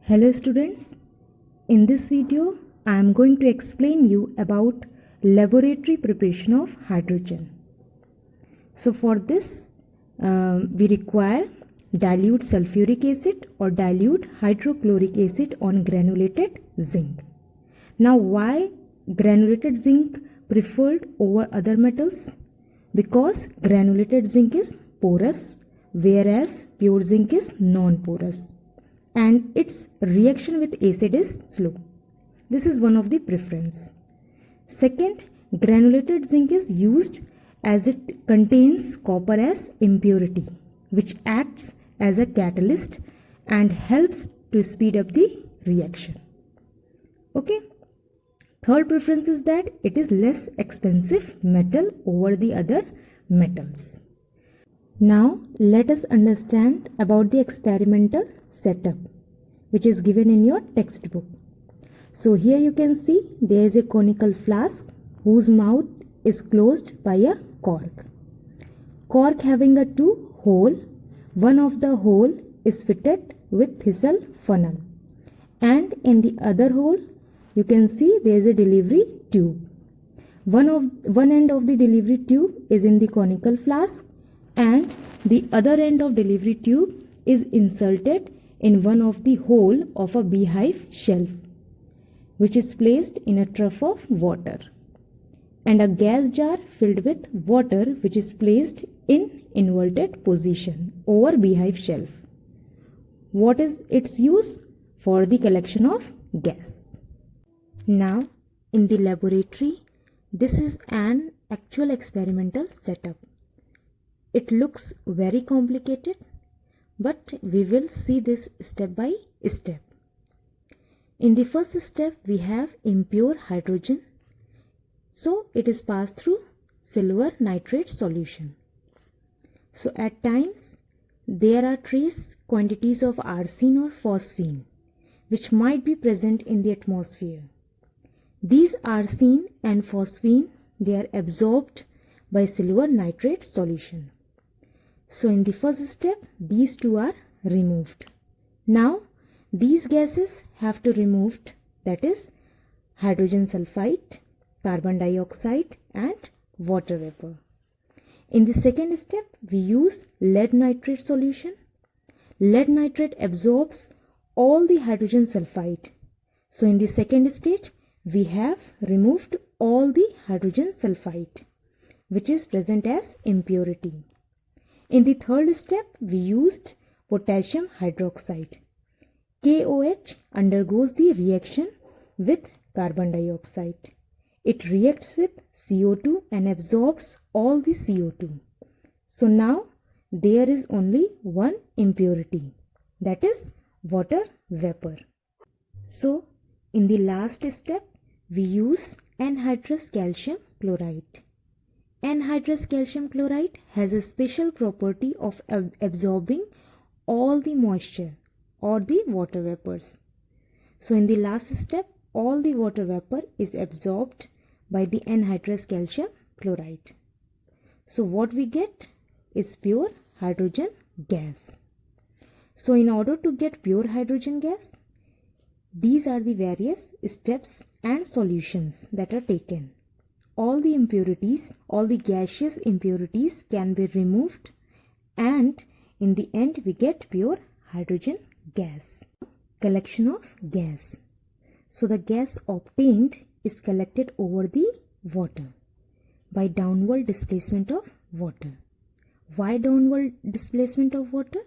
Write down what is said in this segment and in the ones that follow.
Hello students, in this video I am going to explain you about laboratory preparation of hydrogen. So for this we require dilute sulfuric acid or dilute hydrochloric acid on granulated zinc. Now why granulated zinc preferred over other metals? Because granulated zinc is porous whereas pure zinc is non-porous, and its reaction with acid is slow. This is one of the preference. Second, granulated zinc is used as it contains copper as impurity, which acts as a catalyst and helps to speed up the reaction. Okay. Third preference is that it is less expensive metal over the other metals. Now let us understand about the experimental setup which is given in your textbook. So here you can see there is a conical flask whose mouth is closed by a cork. Cork having a two hole. One of the hole is fitted with thistle funnel, and in the other hole you can see there is a delivery tube. One end of the delivery tube is in the conical flask, and the other end of delivery tube is inserted in one of the hole of a beehive shelf, which is placed in a trough of water, and a gas jar filled with water which is placed in inverted position over beehive shelf. What is its use? For the collection of gas. Now in the laboratory, this is an actual experimental setup. It looks very complicated, but we will see this step by step. In the first step, we have impure hydrogen. So it is passed through silver nitrate solution. So at times, there are trace quantities of arsine or phosphine, which might be present in the atmosphere. These arsine and phosphine, they are absorbed by silver nitrate solution. So in the first step, these two are removed. Now these gases have to removed, that is hydrogen sulfide, carbon dioxide and water vapor. In the second step, we use lead nitrate solution. Lead nitrate absorbs all the hydrogen sulfide. So in the second stage, we have removed all the hydrogen sulfide, which is present as impurity. In the third step, we used potassium hydroxide. KOH undergoes the reaction with carbon dioxide. It reacts with CO2 and absorbs all the CO2. So now there is only one impurity, that is water vapor. So in the last step, we use anhydrous calcium chloride. Anhydrous calcium chloride has a special property of absorbing all the moisture or the water vapors. So in the last step, all the water vapor is absorbed by the anhydrous calcium chloride. So what we get is pure hydrogen gas. So in order to get pure hydrogen gas, these are the various steps and solutions that are taken. All the impurities, all the gaseous impurities can be removed, and in the end we get pure hydrogen gas. Collection of gas. So the gas obtained is collected over the water by downward displacement of water. Why downward displacement of water?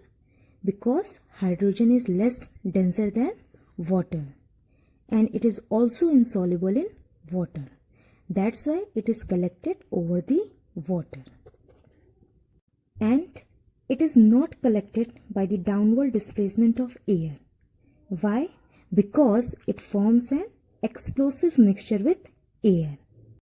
Because hydrogen is less denser than water, and it is also insoluble in water. That's why it is collected over the water. And it is not collected by the downward displacement of air. Why? Because it forms an explosive mixture with air.